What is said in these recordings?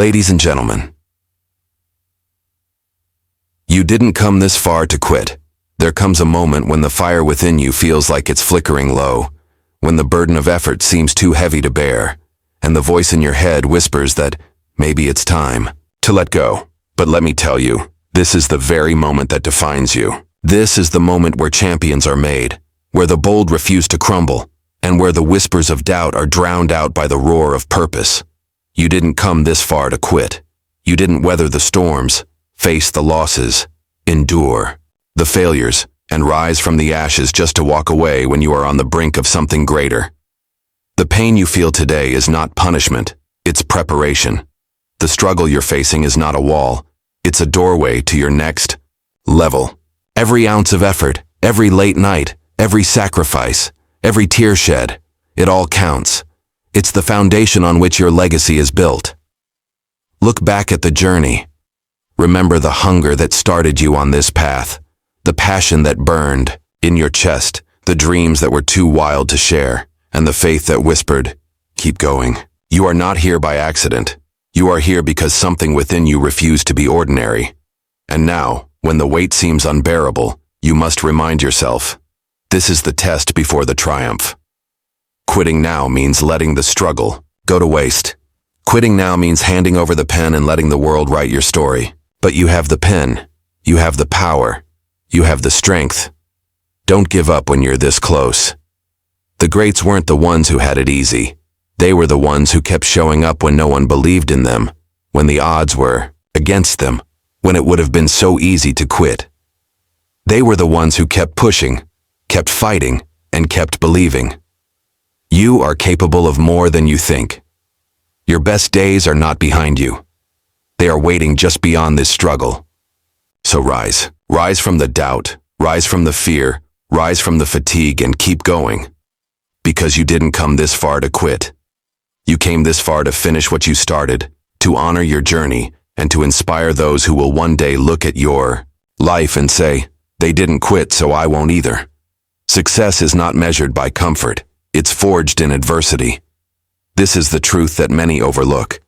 Ladies and gentlemen, you didn't come this far to quit. There comes a moment when the fire within you feels like it's flickering low, when the burden of effort seems too heavy to bear, and the voice in your head whispers that maybe it's time to let go. But let me tell you, this is the very moment that defines you. This is the moment where champions are made, where the bold refuse to crumble, and where the whispers of doubt are drowned out by the roar of purpose. You didn't come this far to quit. You didn't weather the storms, face the losses, endure the failures, and rise from the ashes just to walk away when you are on the brink of something greater. The pain you feel today is not punishment, it's preparation. The struggle you're facing is not a wall, it's a doorway to your next level. Every ounce of effort, every late night, every sacrifice, every tear shed, it all counts. It's the foundation on which your legacy is built. Look back at the journey. Remember the hunger that started you on this path, the passion that burned in your chest, the dreams that were too wild to share, and the faith that whispered, keep going. You are not here by accident. You are here because something within you refused to be ordinary. And now, when the weight seems unbearable, you must remind yourself, this is the test before the triumph. Quitting now means letting the struggle go to waste. Quitting now means handing over the pen and letting the world write your story. But you have the pen, you have the power, you have the strength. Don't give up when you're this close. The greats weren't the ones who had it easy. They were the ones who kept showing up when no one believed in them, when the odds were against them, when it would have been so easy to quit. They were the ones who kept pushing, kept fighting, and kept believing. You are capable of more than you think. Your best days are not behind you. They are waiting just beyond this struggle. So rise. Rise from the doubt. Rise from the fear. Rise from the fatigue and keep going. Because you didn't come this far to quit. You came this far to finish what you started, to honor your journey, and to inspire those who will one day look at your life and say, they didn't quit, so I won't either. Success is not measured by comfort. It's forged in adversity. This is the truth that many overlook.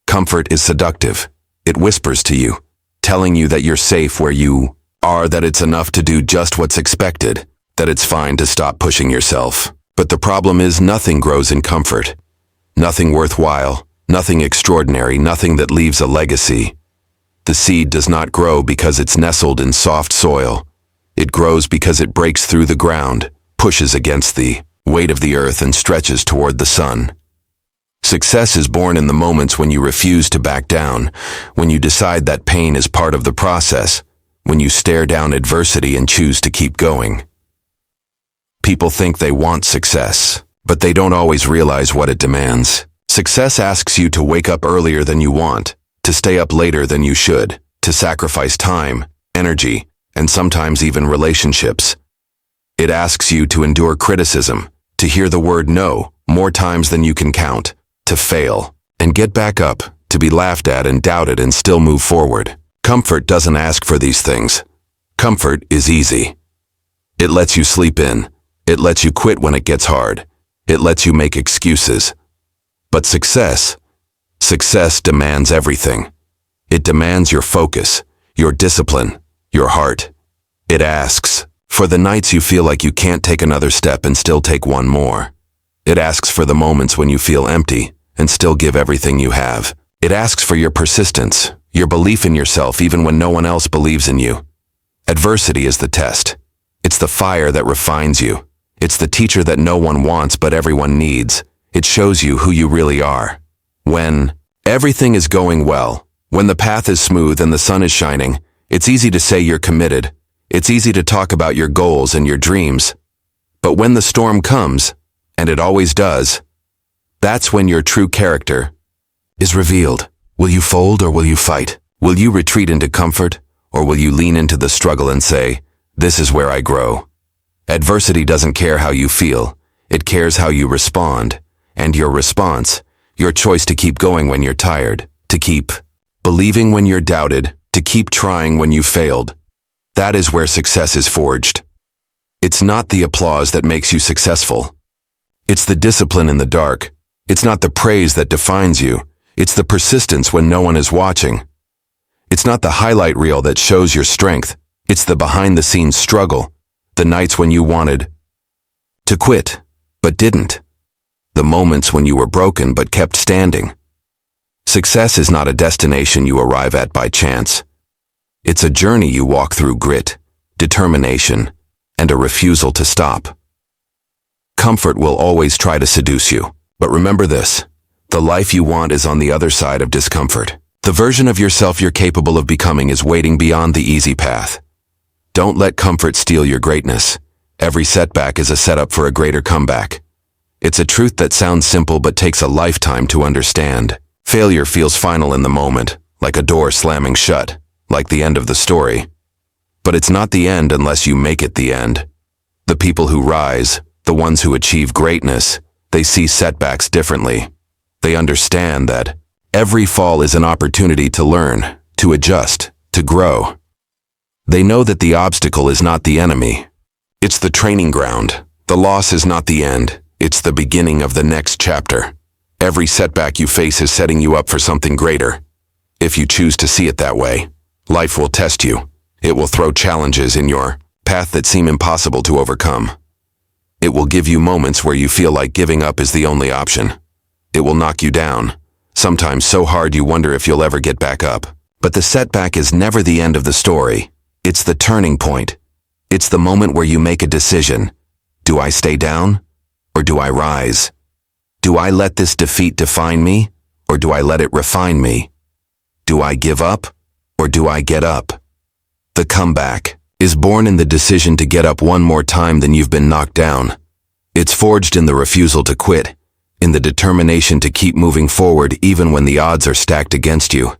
Comfort is seductive. It whispers to you, telling you that you're safe where you are, that it's enough to do just what's expected, that it's fine to stop pushing yourself. But the problem is nothing grows in comfort. Nothing worthwhile, nothing extraordinary, nothing that leaves a legacy. The seed does not grow because it's nestled in soft soil. It grows because it breaks through the ground, pushes against the weight of the earth and stretches toward the sun. Success is born in the moments when you refuse to back down, when you decide that pain is part of the process, when you stare down adversity and choose to keep going. People think they want success, but they don't always realize what it demands. Success asks you to wake up earlier than you want, to stay up later than you should, to sacrifice time, energy, and sometimes even relationships. It asks you to endure criticism, to hear the word no more times than you can count, to fail and get back up, to be laughed at and doubted and still move forward. Comfort doesn't ask for these things. Comfort is easy. It lets you sleep in. It lets you quit when it gets hard. It lets you make excuses. But success demands everything. It demands your focus, your discipline, your heart. It asks for the nights you feel like you can't take another step and still take one more. It asks for the moments when you feel empty and still give everything you have. It asks for your persistence, your belief in yourself even when no one else believes in you. Adversity is the test. It's the fire that refines you. It's the teacher that no one wants but everyone needs. It shows you who you really are. When everything is going well, when the path is smooth and the sun is shining, it's easy to say you're committed. It's easy to talk about your goals and your dreams. But when the storm comes, and it always does, that's when your true character is revealed. Will you fold or will you fight? Will you retreat into comfort or will you lean into the struggle and say, this is where I grow? Adversity doesn't care how you feel. It cares how you respond. And your response, your choice to keep going when you're tired, to keep believing when you're doubted, to keep trying when you failed, that is where success is forged. It's not the applause that makes you successful. It's the discipline in the dark. It's not the praise that defines you. It's the persistence when no one is watching. It's not the highlight reel that shows your strength. It's the behind-the-scenes struggle, the nights when you wanted to quit, but didn't. The moments when you were broken but kept standing. Success is not a destination you arrive at by chance. It's a journey you walk through grit, determination, and a refusal to stop. Comfort will always try to seduce you, but remember this: the life you want is on the other side of discomfort. The version of yourself you're capable of becoming is waiting beyond the easy path. Don't let comfort steal your greatness. Every setback is a setup for a greater comeback. It's a truth that sounds simple but takes a lifetime to understand. Failure feels final in the moment, like a door slamming shut, like the end of the story. But it's not the end unless you make it the end. The people who rise, the ones who achieve greatness, they see setbacks differently. They understand that every fall is an opportunity to learn, to adjust, to grow. They know that the obstacle is not the enemy. It's the training ground. The loss is not the end. It's the beginning of the next chapter. Every setback you face is setting you up for something greater. If you choose to see it that way, life will test you. It will throw challenges in your path that seem impossible to overcome. It will give you moments where you feel like giving up is the only option. It will knock you down, sometimes so hard you wonder if you'll ever get back up. But the setback is never the end of the story. It's the turning point. It's the moment where you make a decision. Do I stay down, or do I rise? Do I let this defeat define me, or do I let it refine me? Do I give up, or do I get up? The comeback is born in the decision to get up one more time than you've been knocked down. It's forged in the refusal to quit, in the determination to keep moving forward even when the odds are stacked against you.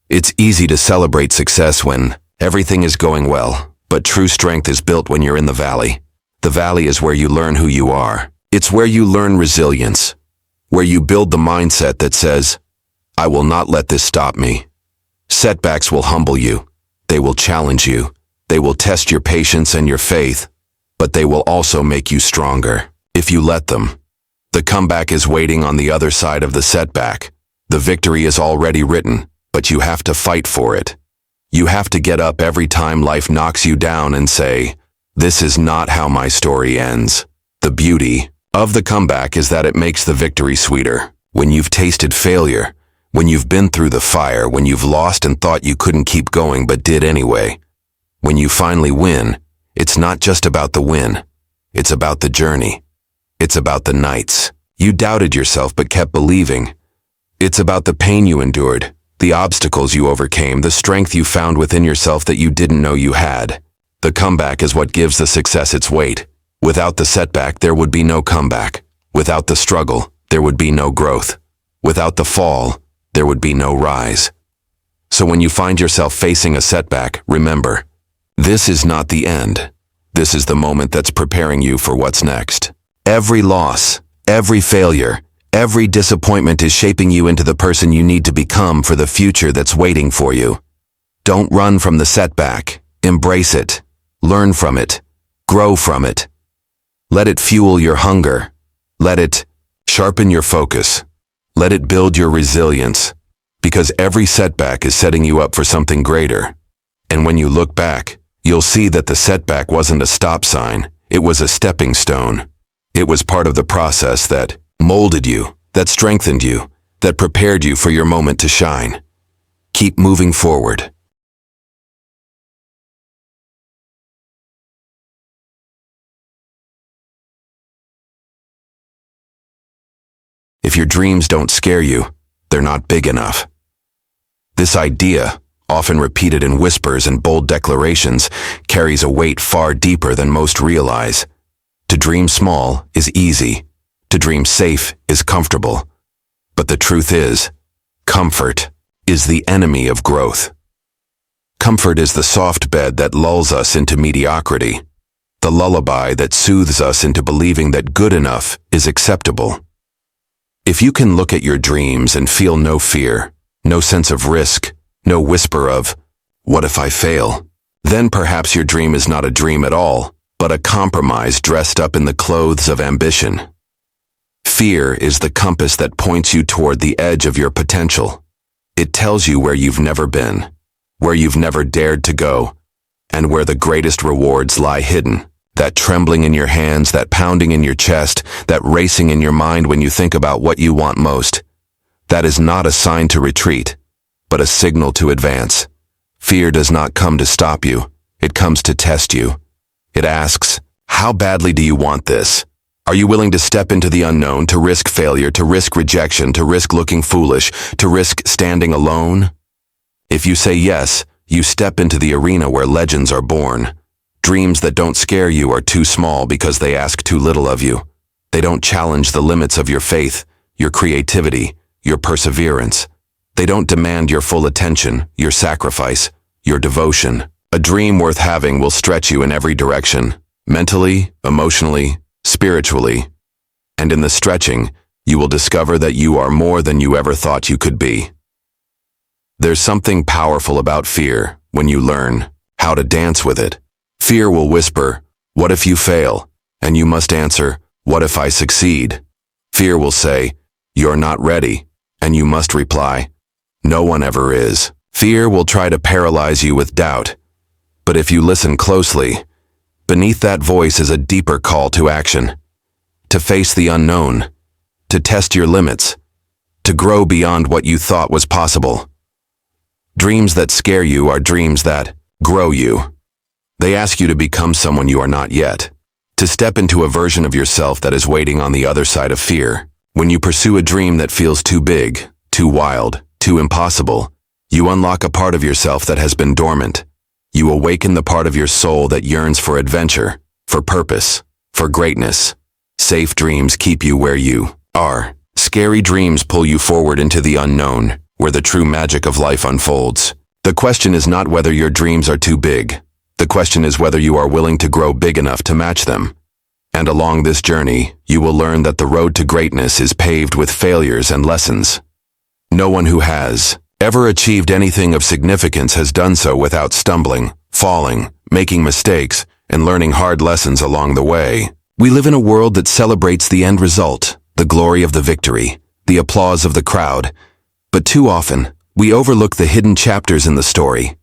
It's easy to celebrate success when everything is going well, but true strength is built when you're in the valley. The valley is where you learn who you are. It's where you learn resilience, where you build the mindset that says, I will not let this stop me. Setbacks will humble you. They will challenge you. They will test your patience and your faith, but they will also make you stronger, if you let them. The comeback is waiting on the other side of the setback. The victory is already written, but you have to fight for it. You have to get up every time life knocks you down and say, this is not how my story ends. The beauty of the comeback is that it makes the victory sweeter. When you've tasted failure, when you've been through the fire, when you've lost and thought you couldn't keep going but did anyway. When you finally win, it's not just about the win. It's about the journey. It's about the nights you doubted yourself but kept believing. It's about the pain you endured, the obstacles you overcame, the strength you found within yourself that you didn't know you had. The comeback is what gives the success its weight. Without the setback, there would be no comeback. Without the struggle, there would be no growth. Without the fall, there would be no rise. So when you find yourself facing a setback, remember, this is not the end. This is the moment that's preparing you for what's next. Every loss, every failure, every disappointment is shaping you into the person you need to become for the future that's waiting for you. Don't run from the setback. Embrace it. Learn from it. Grow from it. Let it fuel your hunger. Let it sharpen your focus. Let it build your resilience. Because every setback is setting you up for something greater. And when you look back, you'll see that the setback wasn't a stop sign. It was a stepping stone. It was part of the process that molded you, that strengthened you, that prepared you for your moment to shine. Keep moving forward. If your dreams don't scare you, they're not big enough. This idea, often repeated in whispers and bold declarations, carries a weight far deeper than most realize. To dream small is easy. To dream safe is comfortable. But the truth is, comfort is the enemy of growth. Comfort is the soft bed that lulls us into mediocrity, the lullaby that soothes us into believing that good enough is acceptable. If you can look at your dreams and feel no fear, no sense of risk, no whisper of, what if I fail? Then perhaps your dream is not a dream at all, but a compromise dressed up in the clothes of ambition. Fear is the compass that points you toward the edge of your potential. It tells you where you've never been, where you've never dared to go, and where the greatest rewards lie hidden. That trembling in your hands, that pounding in your chest, that racing in your mind when you think about what you want most. That is not a sign to retreat, but a signal to advance. Fear does not come to stop you. It comes to test you. It asks, how badly do you want this? Are you willing to step into the unknown, to risk failure, to risk rejection, to risk looking foolish, to risk standing alone? If you say yes, you step into the arena where legends are born. Dreams that don't scare you are too small because they ask too little of you. They don't challenge the limits of your faith, your creativity, your perseverance. They don't demand your full attention, your sacrifice, your devotion. A dream worth having will stretch you in every direction, mentally, emotionally, spiritually. And in the stretching, you will discover that you are more than you ever thought you could be. There's something powerful about fear when you learn how to dance with it. Fear will whisper, what if you fail? And you must answer, what if I succeed? Fear will say, you're not ready. And you must reply, no one ever is. Fear will try to paralyze you with doubt. But if you listen closely, beneath that voice is a deeper call to action. To face the unknown, to test your limits, to grow beyond what you thought was possible. Dreams that scare you are dreams that grow you. They ask you to become someone you are not yet, to step into a version of yourself that is waiting on the other side of fear. When you pursue a dream that feels too big, too wild, too impossible, you unlock a part of yourself that has been dormant. You awaken the part of your soul that yearns for adventure, for purpose, for greatness. Safe dreams keep you where you are. Scary dreams pull you forward into the unknown, where the true magic of life unfolds. The question is not whether your dreams are too big. The question is whether you are willing to grow big enough to match them. And along this journey, you will learn that the road to greatness is paved with failures and lessons. No one who has ever achieved anything of significance has done so without stumbling, falling, making mistakes, and learning hard lessons along the way. We live in a world that celebrates the end result, the glory of the victory, the applause of the crowd. But too often, we overlook the hidden chapters in the story,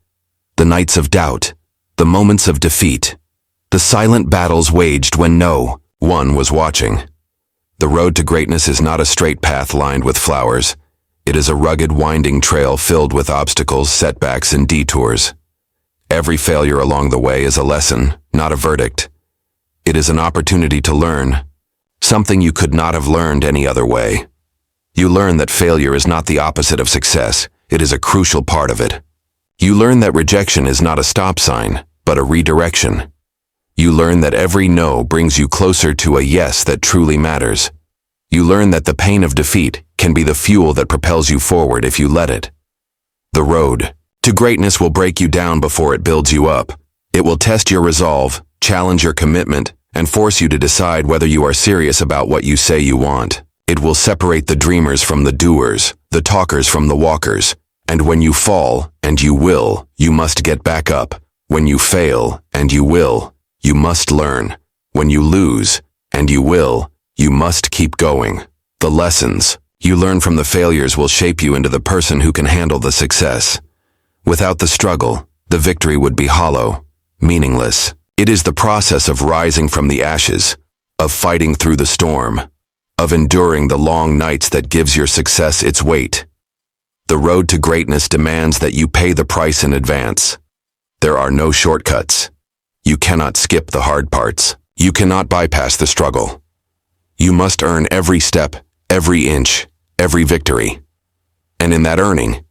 the nights of doubt, the moments of defeat, the silent battles waged when no one was watching. The road to greatness is not a straight path lined with flowers. It is a rugged, winding trail filled with obstacles, setbacks, and detours. Every failure along the way is a lesson, not a verdict. It is an opportunity to learn, something you could not have learned any other way. You learn that failure is not the opposite of success. It is a crucial part of it. You learn that rejection is not a stop sign, but a redirection. You learn that every no brings you closer to a yes that truly matters. You learn that the pain of defeat can be the fuel that propels you forward if you let it. The road to greatness will break you down before it builds you up. It will test your resolve, challenge your commitment, and force you to decide whether you are serious about what you say you want. It will separate the dreamers from the doers, the talkers from the walkers. And when you fall, and you will, you must get back up. When you fail, and you will, you must learn. When you lose, and you will, you must keep going. The lessons you learn from the failures will shape you into the person who can handle the success. Without the struggle, the victory would be hollow, meaningless. It is the process of rising from the ashes, of fighting through the storm, of enduring the long nights that gives your success its weight. The road to greatness demands that you pay the price in advance. There are no shortcuts. You cannot skip the hard parts. You cannot bypass the struggle. You must earn every step, every inch, every victory. And in that earning,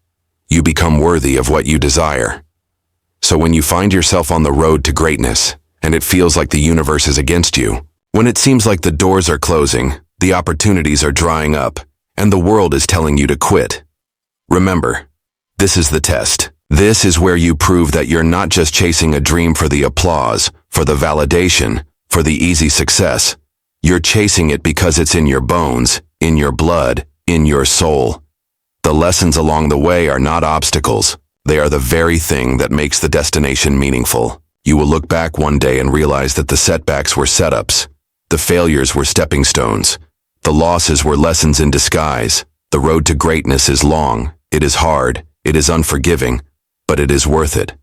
you become worthy of what you desire. So when you find yourself on the road to greatness, and it feels like the universe is against you, when it seems like the doors are closing, the opportunities are drying up, and the world is telling you to quit, remember, this is the test. This is where you prove that you're not just chasing a dream for the applause, for the validation, for the easy success. You're chasing it because it's in your bones, in your blood, in your soul. The lessons along the way are not obstacles. They are the very thing that makes the destination meaningful. You will look back one day and realize that the setbacks were setups. The failures were stepping stones. The losses were lessons in disguise. The road to greatness is long, it is hard, it is unforgiving, but it is worth it.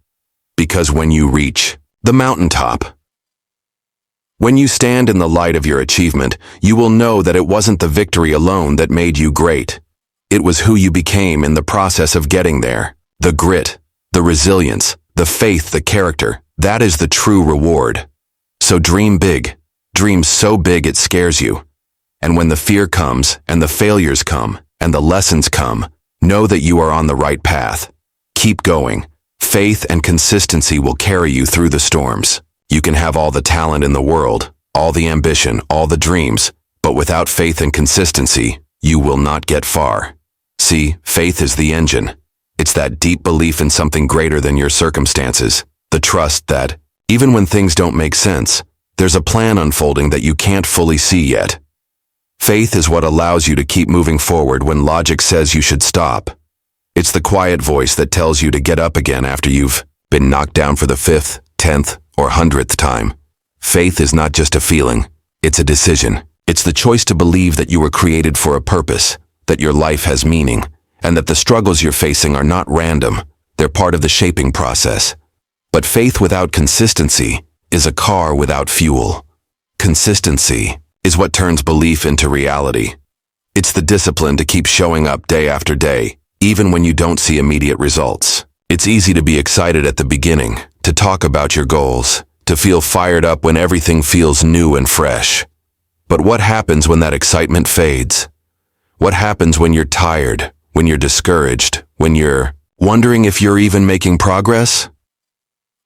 Because when you reach the mountaintop, when you stand in the light of your achievement, you will know that it wasn't the victory alone that made you great. It was who you became in the process of getting there. The grit, the resilience, the faith, the character, that is the true reward. So dream big. Dream so big it scares you. And when the fear comes, and the failures come, and the lessons come, know that you are on the right path. Keep going. Faith and consistency will carry you through the storms. You can have all the talent in the world, all the ambition, all the dreams, but without faith and consistency, you will not get far. See, faith is the engine. It's that deep belief in something greater than your circumstances, the trust that, even when things don't make sense, there's a plan unfolding that you can't fully see yet. Faith is what allows you to keep moving forward when logic says you should stop. It's the quiet voice that tells you to get up again after you've been knocked down for the 5th, 10th, or 100th time. Faith is not just a feeling, it's a decision. It's the choice to believe that you were created for a purpose, that your life has meaning, and that the struggles you're facing are not random, they're part of the shaping process. But faith without consistency is a car without fuel. Consistency is what turns belief into reality. It's the discipline to keep showing up day after day, even when you don't see immediate results. It's easy to be excited at the beginning, to talk about your goals, to feel fired up when everything feels new and fresh. But what happens when that excitement fades? What happens when you're tired, when you're discouraged, when you're wondering if you're even making progress?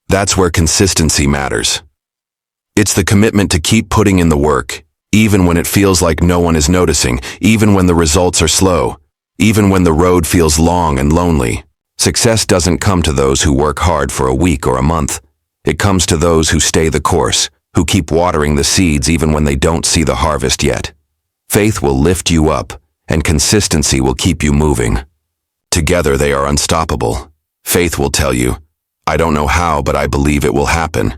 That's where consistency matters. It's the commitment to keep putting in the work, even when it feels like no one is noticing, even when the results are slow, even when the road feels long and lonely. Success doesn't come to those who work hard for a week or a month. It comes to those who stay the course, who keep watering the seeds even when they don't see the harvest yet. Faith will lift you up, and consistency will keep you moving. Together they are unstoppable. Faith will tell you, I don't know how, but I believe it will happen.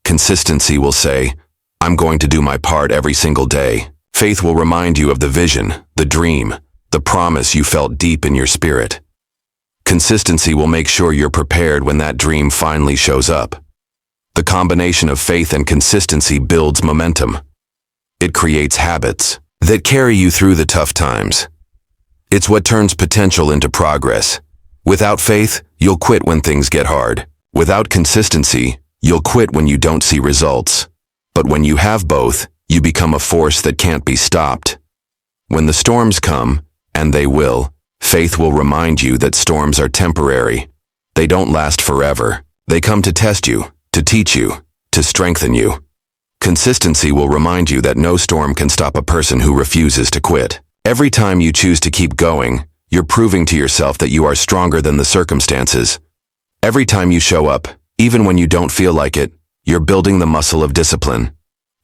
Consistency will say, I'm going to do my part every single day. Faith will remind you of the vision, the dream, the promise you felt deep in your spirit. Consistency will make sure you're prepared when that dream finally shows up. The combination of faith and consistency builds momentum. It creates habits that carry you through the tough times. It's what turns potential into progress. Without faith, you'll quit when things get hard. Without consistency, you'll quit when you don't see results. But when you have both, you become a force that can't be stopped. When the storms come, and they will, faith will remind you that storms are temporary. They don't last forever. They come to test you, to teach you, to strengthen you. Consistency will remind you that no storm can stop a person who refuses to quit. Every time you choose to keep going, you're proving to yourself that you are stronger than the circumstances. Every time you show up, even when you don't feel like it, you're building the muscle of discipline.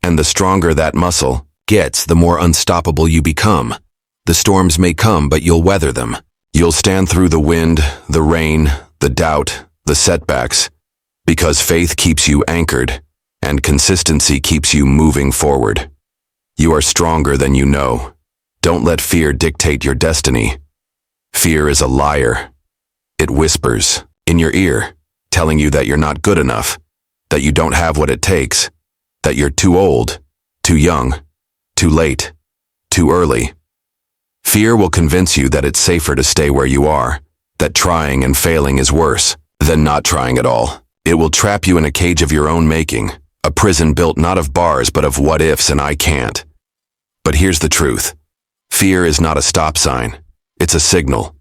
And the stronger that muscle gets, the more unstoppable you become. The storms may come, but you'll weather them. You'll stand through the wind, the rain, the doubt, the setbacks, because faith keeps you anchored, and consistency keeps you moving forward. You are stronger than you know. Don't let fear dictate your destiny. Fear is a liar. It whispers in your ear, telling you that you're not good enough, that you don't have what it takes, that you're too old, too young, too late, too early. Fear will convince you that it's safer to stay where you are, that trying and failing is worse than not trying at all. It will trap you in a cage of your own making, a prison built not of bars but of what-ifs and I can't. But here's the truth. Fear is not a stop sign. It's a signal.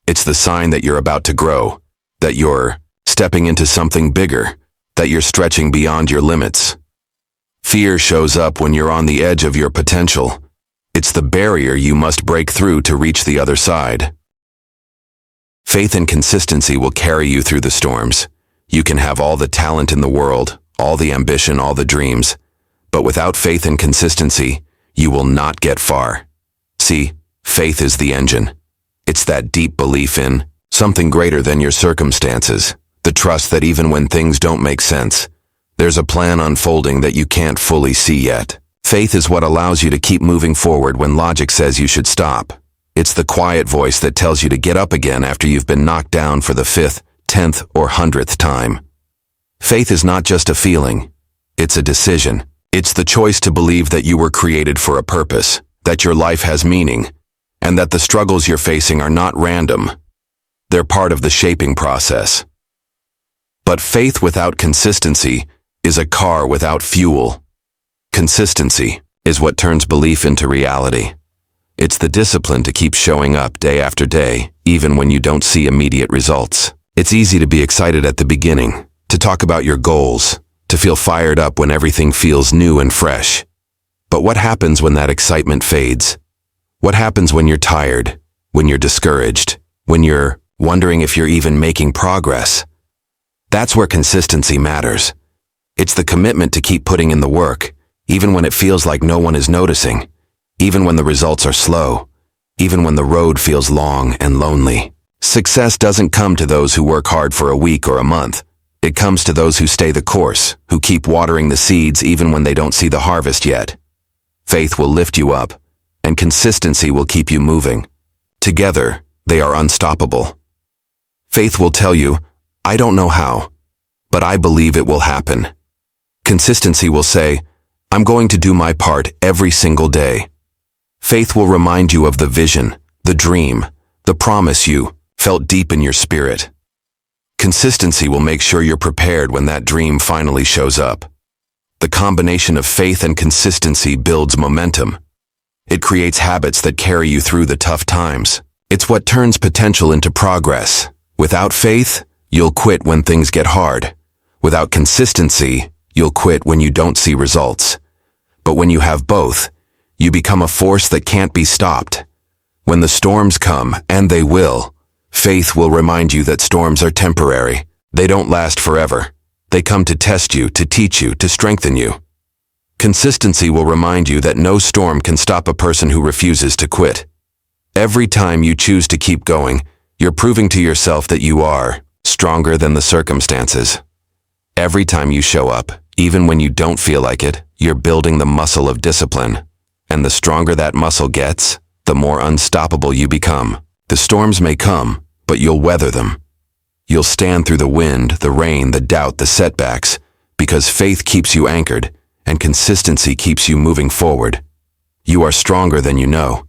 It's the sign that you're about to grow, that you're stepping into something bigger, that you're stretching beyond your limits. Fear shows up when you're on the edge of your potential. It's the barrier you must break through to reach the other side. Faith and consistency will carry you through the storms. You can have all the talent in the world, all the ambition, all the dreams, but without faith and consistency, you will not get far. See, faith is the engine. It's that deep belief in something greater than your circumstances, the trust that even when things don't make sense, there's a plan unfolding that you can't fully see yet. Faith is what allows you to keep moving forward when logic says you should stop. It's the quiet voice that tells you to get up again after you've been knocked down for the 5th, 10th, or 100th time. Faith is not just a feeling. It's a decision. It's the choice to believe that you were created for a purpose, that your life has meaning, and that the struggles you're facing are not random. They're part of the shaping process. But faith without consistency is a car without fuel. Consistency is what turns belief into reality. It's the discipline to keep showing up day after day, even when you don't see immediate results. It's easy to be excited at the beginning, to talk about your goals, to feel fired up when everything feels new and fresh. But what happens when that excitement fades? What happens when you're tired, when you're discouraged, when you're wondering if you're even making progress? That's where consistency matters. It's the commitment to keep putting in the work, even when it feels like no one is noticing, even when the results are slow, even when the road feels long and lonely. Success doesn't come to those who work hard for a week or a month. It comes to those who stay the course, who keep watering the seeds even when they don't see the harvest yet. Faith will lift you up, and consistency will keep you moving. Together, they are unstoppable. Faith will tell you, I don't know how, but I believe it will happen. Consistency will say, I'm going to do my part every single day. Faith will remind you of the vision, the dream, the promise you felt deep in your spirit. Consistency will make sure you're prepared when that dream finally shows up. The combination of faith and consistency builds momentum. It creates habits that carry you through the tough times. It's what turns potential into progress. Without faith, you'll quit when things get hard. Without consistency, you'll quit when you don't see results. But when you have both, you become a force that can't be stopped. When the storms come, and they will, faith will remind you that storms are temporary. They don't last forever. They come to test you, to teach you, to strengthen you. Consistency will remind you that no storm can stop a person who refuses to quit. Every time you choose to keep going, you're proving to yourself that you are stronger than the circumstances. Every time you show up, even when you don't feel like it, you're building the muscle of discipline. And the stronger that muscle gets, the more unstoppable you become. The storms may come, but you'll weather them. You'll stand through the wind, the rain, the doubt, the setbacks, because faith keeps you anchored, and consistency keeps you moving forward. You are stronger than you know.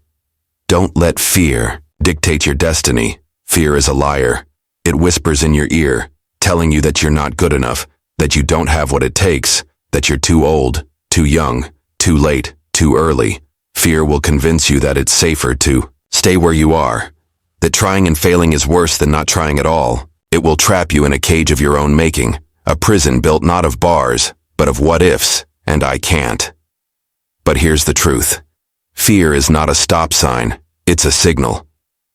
Don't let fear dictate your destiny. Fear is a liar. It whispers in your ear, telling you that you're not good enough, that you don't have what it takes, that you're too old, too young, too late, too early. Fear will convince you that it's safer to stay where you are, that trying and failing is worse than not trying at all. It will trap you in a cage of your own making, a prison built not of bars, but of what-ifs, and I can't. But here's the truth. Fear is not a stop sign, it's a signal.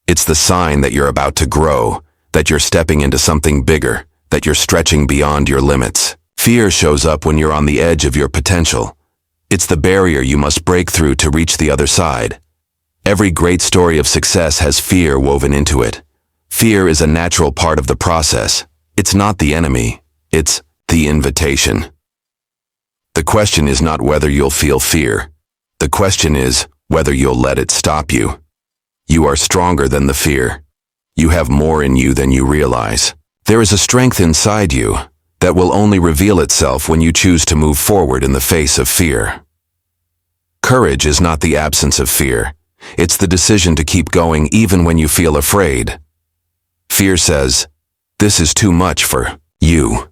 It's the sign that you're about to grow, that you're stepping into something bigger, that you're stretching beyond your limits. Fear shows up when you're on the edge of your potential. It's the barrier you must break through to reach the other side. Every great story of success has fear woven into it. Fear is a natural part of the process. It's not the enemy, it's the invitation. The question is not whether you'll feel fear. The question is whether you'll let it stop you. You are stronger than the fear. You have more in you than you realize. There is a strength inside you that will only reveal itself when you choose to move forward in the face of fear. Courage is not the absence of fear. It's the decision to keep going even when you feel afraid. Fear says, "This is too much for you."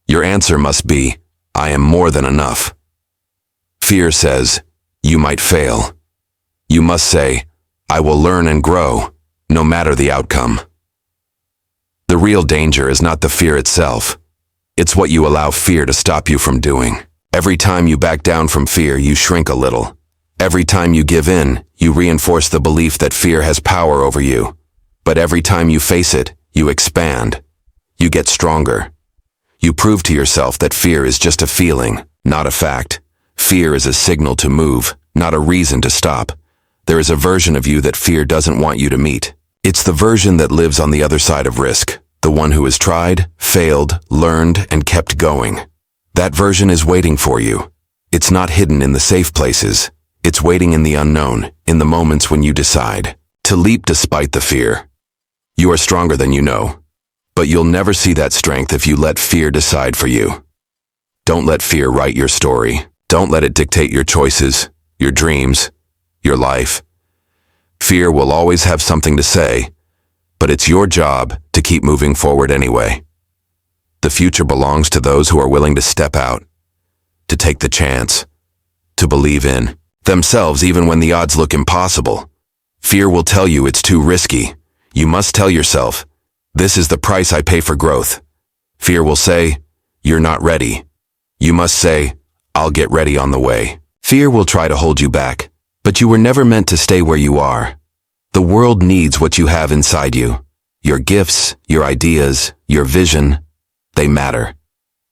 Your answer must be, "I am more than enough." Fear says, "You might fail." You must say, "I will learn and grow, no matter the outcome." The real danger is not the fear itself. It's what you allow fear to stop you from doing. Every time you back down from fear, you shrink a little. Every time you give in, you reinforce the belief that fear has power over you. But every time you face it, you expand. You get stronger. You prove to yourself that fear is just a feeling, not a fact. Fear is a signal to move, not a reason to stop. There is a version of you that fear doesn't want you to meet. It's the version that lives on the other side of risk, the one who has tried, failed, learned, and kept going. That version is waiting for you. It's not hidden in the safe places. It's waiting in the unknown, in the moments when you decide to leap despite the fear. You are stronger than you know, but you'll never see that strength if you let fear decide for you. Don't let fear write your story. Don't let it dictate your choices, your dreams, your life. Fear will always have something to say, but it's your job to keep moving forward anyway. The future belongs to those who are willing to step out, to take the chance, to believe in themselves even when the odds look impossible. Fear will tell you it's too risky. You must tell yourself, this is the price I pay for growth. Fear will say, you're not ready. You must say, I'll get ready on the way. Fear will try to hold you back, but you were never meant to stay where you are. The world needs what you have inside you. Your gifts, your ideas, your vision, they matter.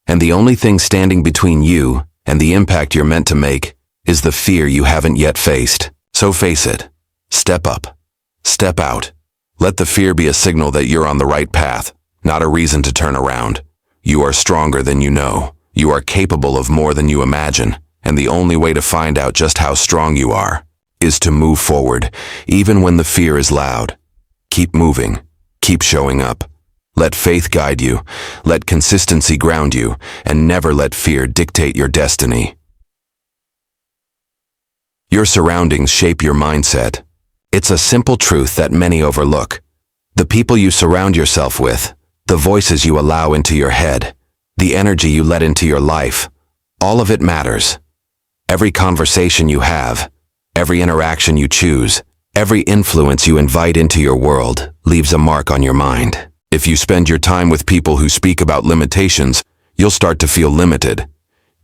And the only thing standing between you and the impact you're meant to make is the fear you haven't yet faced. So face it. Step up. Step out. Let the fear be a signal that you're on the right path, not a reason to turn around. You are stronger than you know. You are capable of more than you imagine, and the only way to find out just how strong you are is to move forward, even when the fear is loud. Keep moving. Keep showing up. Let faith guide you. Let consistency ground you, and never let fear dictate your destiny. Your surroundings shape your mindset. It's a simple truth that many overlook. The people you surround yourself with, the voices you allow into your head, the energy you let into your life, all of it matters. Every conversation you have, every interaction you choose, every influence you invite into your world leaves a mark on your mind. If you spend your time with people who speak about limitations, you'll start to feel limited.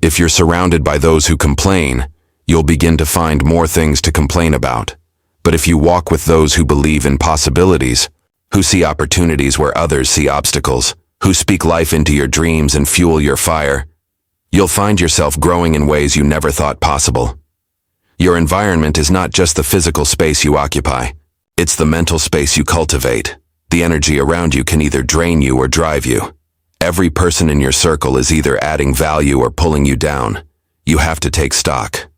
If you're surrounded by those who complain, you'll begin to find more things to complain about. But if you walk with those who believe in possibilities, who see opportunities where others see obstacles, who speak life into your dreams and fuel your fire, you'll find yourself growing in ways you never thought possible. Your environment is not just the physical space you occupy. It's the mental space you cultivate. The energy around you can either drain you or drive you. Every person in your circle is either adding value or pulling you down. You have to take stock.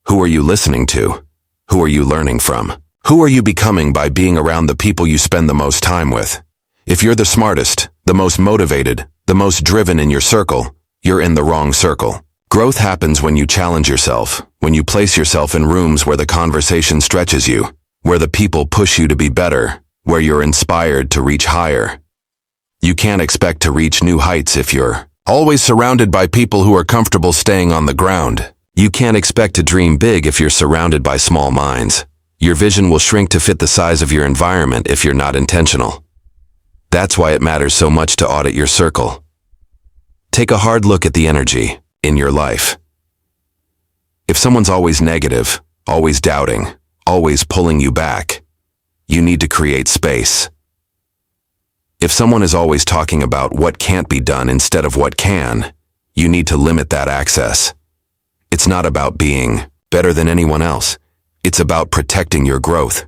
Who are you listening to? Who are you learning from? Who are you becoming by being around the people you spend the most time with? If you're the smartest, the most motivated, the most driven in your circle, you're in the wrong circle. Growth happens when you challenge yourself, when you place yourself in rooms where the conversation stretches you, where the people push you to be better, where you're inspired to reach higher. You can't expect to reach new heights if you're always surrounded by people who are comfortable staying on the ground. You can't expect to dream big if you're surrounded by small minds. Your vision will shrink to fit the size of your environment if you're not intentional. That's why it matters so much to audit your circle. Take a hard look at the energy in your life. If someone's always negative, always doubting, always pulling you back, you need to create space. If someone is always talking about what can't be done instead of what can, you need to limit that access. It's not about being better than anyone else. It's about protecting your growth.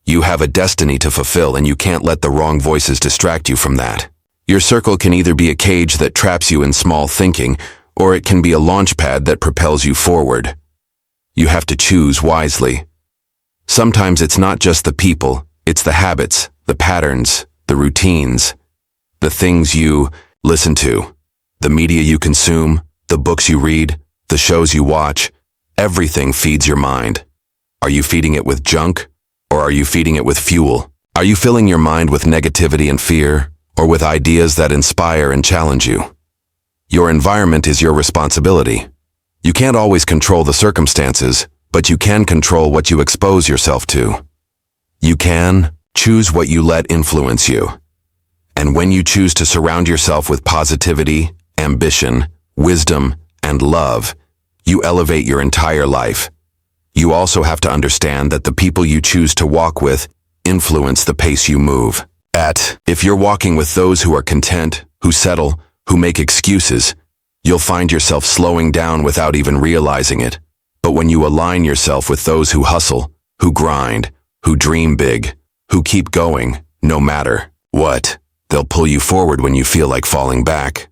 You have a destiny to fulfill, and you can't let the wrong voices distract you from that. Your circle can either be a cage that traps you in small thinking, or it can be a launch pad that propels you forward. You have to choose wisely. Sometimes it's not just the people, it's the habits, the patterns, the routines, the things you listen to, the media you consume, the books you read, the shows you watch. Everything feeds your mind. Are you feeding it with junk, or are you feeding it with fuel? Are you filling your mind with negativity and fear, or with ideas that inspire and challenge you? Your environment is your responsibility. You can't always control the circumstances, but you can control what you expose yourself to. You can choose what you let influence you. And when you choose to surround yourself with positivity, ambition, wisdom, and love, you elevate your entire life. You also have to understand that the people you choose to walk with influence the pace you move at. If you're walking with those who are content, who settle, who make excuses, you'll find yourself slowing down without even realizing it. But when you align yourself with those who hustle, who grind, who dream big, who keep going, no matter what, they'll pull you forward when you feel like falling back.